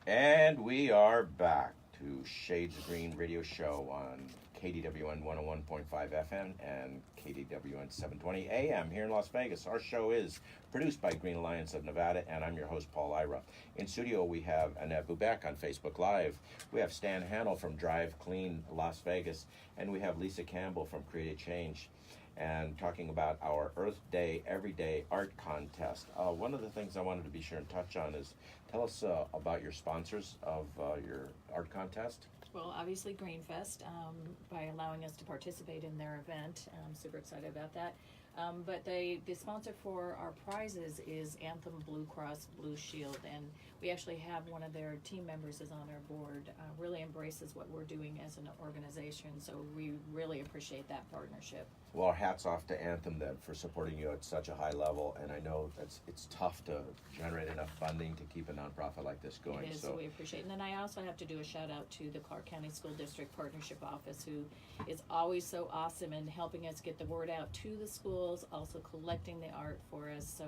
And we are back to Shades of Green radio show on KDWN 101.5 FM and KDWN 720 AM here in Las Vegas. Our show is produced by Green Alliance of Nevada, and I'm your host, Paul Ira. In studio, we have Annette Bubeck on Facebook Live. We have Stan Hannell from Drive Clean Las Vegas, and we have Lisa Campbell from Create Change, and talking about our Earth Day Everyday Art Contest. One of the things I wanted to be sure and touch on is tell us about your sponsors of your art contest. Well, obviously GreenFest, by allowing us to participate in their event. I'm super excited about that. But the sponsor for our prizes is Anthem Blue Cross Blue Shield, and we actually have one of their team members is on our board, really embraces what we're doing as an organization, so we really appreciate that partnership. Well, our hats off to Anthem then for supporting you at such a high level, and I know it's tough to generate enough funding to keep a nonprofit like this going. It is, so we appreciate it. And then I also have to do a shout out to the Clark County School District Partnership Office, who is always so awesome in helping us get the word out to the schools, also collecting the art for us. So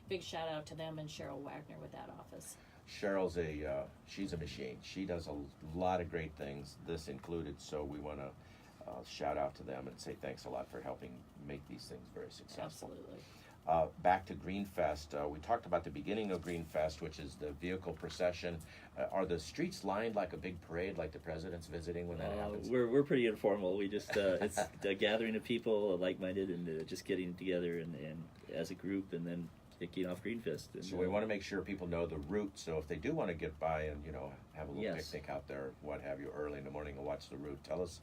big shout out to them and Cheryl Wagner with that office. Cheryl's she's a machine. She does a lot of great things, this included, so we want to shout out to them and say thanks a lot for helping make these things very successful. Absolutely. Back to GreenFest, we talked about the beginning of GreenFest, which is the vehicle procession. Are the streets lined like a big parade, like the president's visiting when that happens? We're pretty informal. We just it's a gathering of people like-minded and just getting together and as a group, and then kicking off GreenFest. And, so we want to make sure people know the route. So if they do want to get by and have a little picnic out there, what have you, early in the morning and watch the route, tell us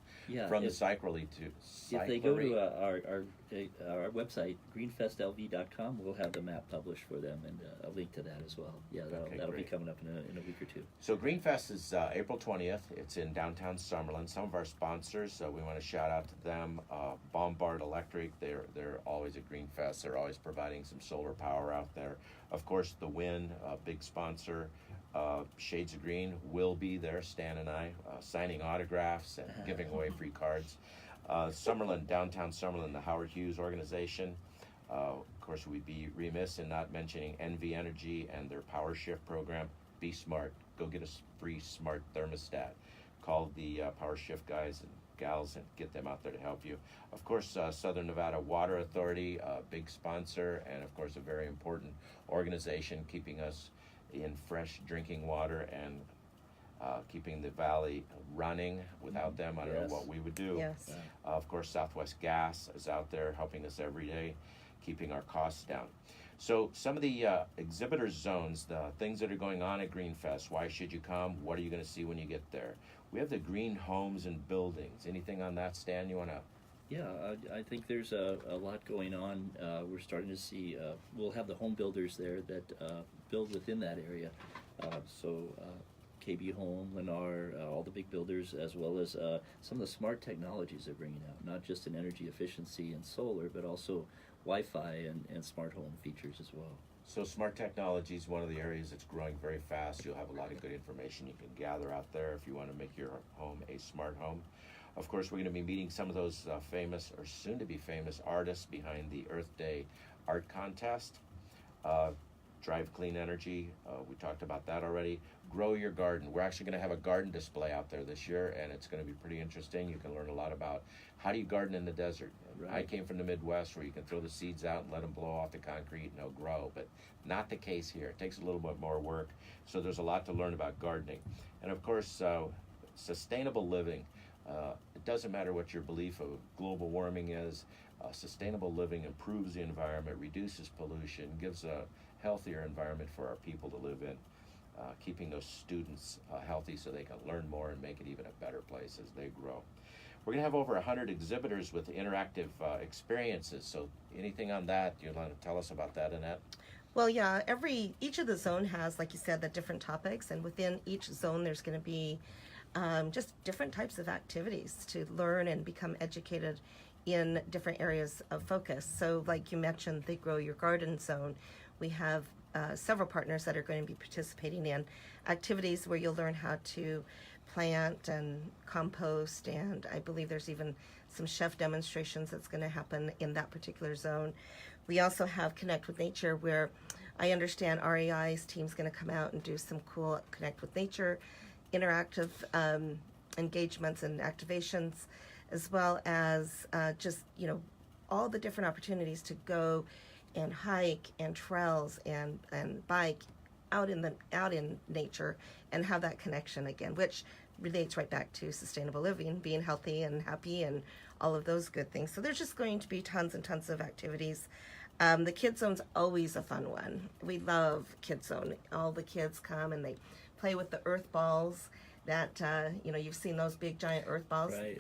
from the cyclery to. If they go to our website greenfestlv.com, we'll have the map published for them and a link to that as well. Yeah, that'll be coming up in a week or two. So GreenFest is April 20th. It's in Downtown Summerlin. Some of our sponsors, we want to shout out to them. Bombard Electric, they're always at GreenFest. They're always providing some solar power out there. Of course, the Win, big sponsor. Shades of Green will be there, Stan and I, signing autographs and giving away free cards. Summerlin, Downtown Summerlin, the Howard Hughes organization. Of course, we'd be remiss in not mentioning NV Energy and their Power Shift program. Be smart. Go get a free smart thermostat. Call the Power Shift guys and gals and get them out there to help you. Of course, Southern Nevada Water Authority, a big sponsor, and of course a very important organization keeping us in fresh drinking water and keeping the valley running. Without them, I don't know what we would do. Yes. Of course, Southwest Gas is out there helping us every day, keeping our costs down. So some of the exhibitor zones, the things that are going on at GreenFest, why should you come? What are you going to see when you get there? We have the green homes and buildings. Anything on that, Stan, you want to? Yeah, I think there's a lot going on. We're starting to see, we'll have the home builders there that build within that area. So KB Home, Lennar, all the big builders, as well as some of the smart technologies they're bringing out, not just in energy efficiency and solar, but also Wi-Fi and smart home features as well. So smart technology is one of the areas that's growing very fast. You'll have a lot of good information you can gather out there if you want to make your home a smart home. Of course, we're going to be meeting some of those famous or soon-to-be famous artists behind the Earth Day Art Contest. Drive Clean Energy, we talked about that already. Grow Your Garden. We're actually going to have a garden display out there this year, and it's going to be pretty interesting. You can learn a lot about how do you garden in the desert. Right. I came from the Midwest where you can throw the seeds out and let them blow off the concrete and they'll grow, but not the case here. It takes a little bit more work, so there's a lot to learn about gardening. And of course, sustainable living. It doesn't matter what your belief of global warming is. Sustainable living improves the environment, reduces pollution, gives a healthier environment for our people to live in, keeping those students healthy so they can learn more and make it even a better place as they grow. We're going to have over 100 exhibitors with interactive experiences, so anything on that, you want to tell us about that, Annette? Well, yeah, each of the zone has, like you said, the different topics, and within each zone there's going to be just different types of activities to learn and become educated in different areas of focus. So like you mentioned, the Grow Your Garden zone, we have several partners that are going to be participating in activities where you'll learn how to plant and compost, and I believe there's even some chef demonstrations that's going to happen in that particular zone. We also have Connect with Nature, where I understand REI's team's going to come out and do some cool Connect with Nature interactive engagements and activations, as well as just, all the different opportunities to go and hike and trails and bike out in nature and have that connection again, which relates right back to sustainable living, being healthy and happy and all of those good things. So there's just going to be tons and tons of activities. The Kids Zone's always a fun one. We love Kids Zone. All the kids come and they play with the earth balls that, you've seen those big giant earth balls. Right.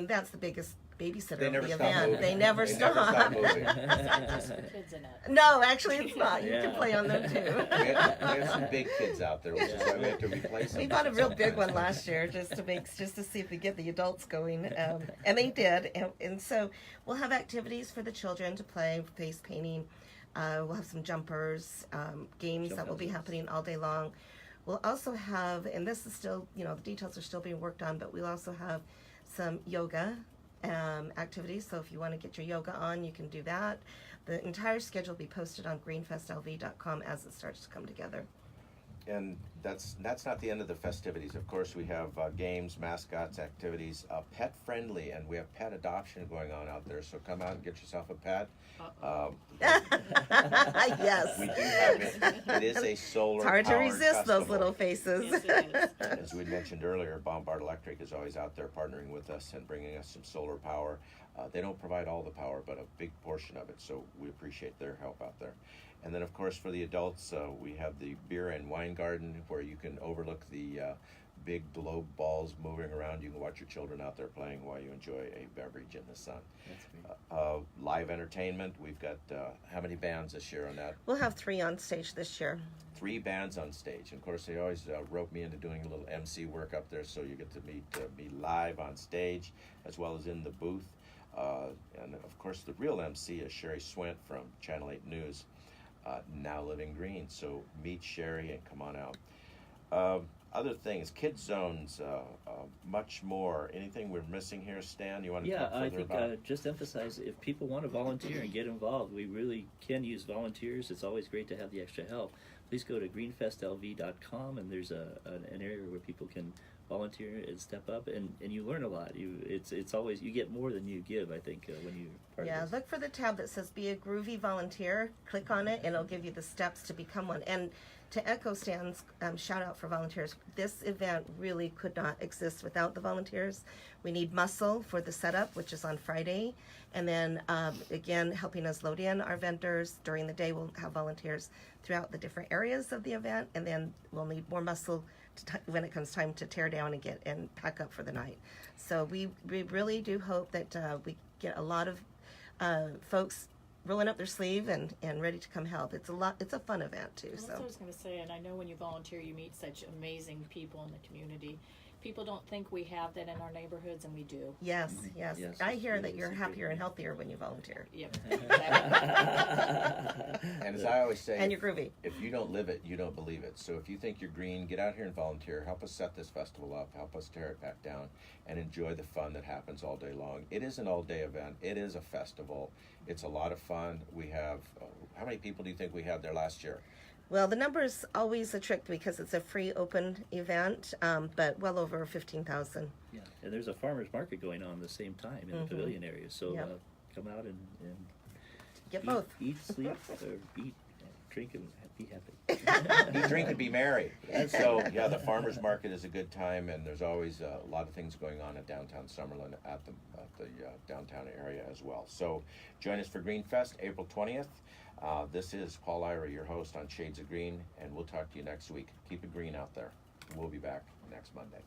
That's the biggest babysitter They of never the stop event. moving. They never stop. moving. It's not just for kids in it. No, actually it's not. You Yeah. can play on them too. We have some big kids out there, which is why we have to replace them. We bought a real big one last year just to see if we get the adults going, and they did. And so we'll have activities for the children to play, face painting. We'll have some jumpers, games that will be happening all day long. We'll also have, and this is still, the details are still being worked on, but we'll also have some yoga activities. So if you want to get your yoga on, you can do that. The entire schedule will be posted on greenfestlv.com as it starts to come together. And that's not the end of the festivities. Of course, we have games, mascots, activities, pet friendly, and we have pet adoption going on out there. So come out and get yourself a pet. Yes. We do have it. It is a solar. It's hard to resist those little faces. Yes, it is. As we mentioned earlier, Bombard Electric is always out there partnering with us and bringing us some solar power. They don't provide all the power, but a big portion of it, so we appreciate their help out there. And then, of course, for the adults, we have the beer and wine garden where you can overlook the big globe balls moving around. You can watch your children out there playing while you enjoy a beverage in the sun. That's great. Live entertainment, we've got how many bands this year on that? We'll have 3 on stage this year. 3 bands on stage. And of course, they always rope me into doing a little MC work up there, so you get to meet me live on stage as well as in the booth. And of course, the real MC is Sherry Swint from Channel 8 News, Now Living Green. So meet Sherry and come on out. Other things, Kids Zones, much more. Anything we're missing here, Stan? You want to talk further I think about? just emphasize if people want to volunteer and get involved, we really can use volunteers. It's always great to have the extra help. Please go to greenfestlv.com, and there's an area where people can volunteer and step up, and you learn a lot. It's always, you get more than you give, I think, when you're part Yeah, of this. look for the tab that says Be a Groovy Volunteer. Click on it, and it'll give you the steps to become one. And to echo Stan's shout out for volunteers, this event really could not exist without the volunteers. We need muscle for the setup, which is on Friday. And then, again, helping us load in our vendors. During the day, we'll have volunteers throughout the different areas of the event. And then we'll need more muscle when it comes time to tear down and pack up for the night. So we really do hope that we get a lot of folks rolling up their sleeve and ready to come help. It's a fun event too. Well, that's what I was going to say, and I know when you volunteer, you meet such amazing people in the community. People don't think we have that in our neighborhoods, and we do. Yes. Yes, I it's hear really that you're super. happier and healthier when you volunteer. Yep. And as I always say, And you're groovy. if you don't live it, you don't believe it. So if you think you're green, get out here and volunteer. Help us set this festival up. Help us tear it back down and enjoy the fun that happens all day long. It is an all-day event. It is a festival. It's a lot of fun. We have, how many people do you think we had there last year? Well, the number is always a trick because it's a free open event, but well over 15,000. Yeah, and there's a farmer's market going on at the same time in the pavilion area, so Yep. come out and Get both. eat, sleep, or eat, drink, and be happy. Eat, drink, and be merry. So, yeah, the farmer's market is a good time, and there's always a lot of things going on at Downtown Summerlin at the downtown area as well. So, join us for GreenFest, April 20th. This is Paul Ira, your host on Shades of Green, and we'll talk to you next week. Keep it green out there. We'll be back next Monday.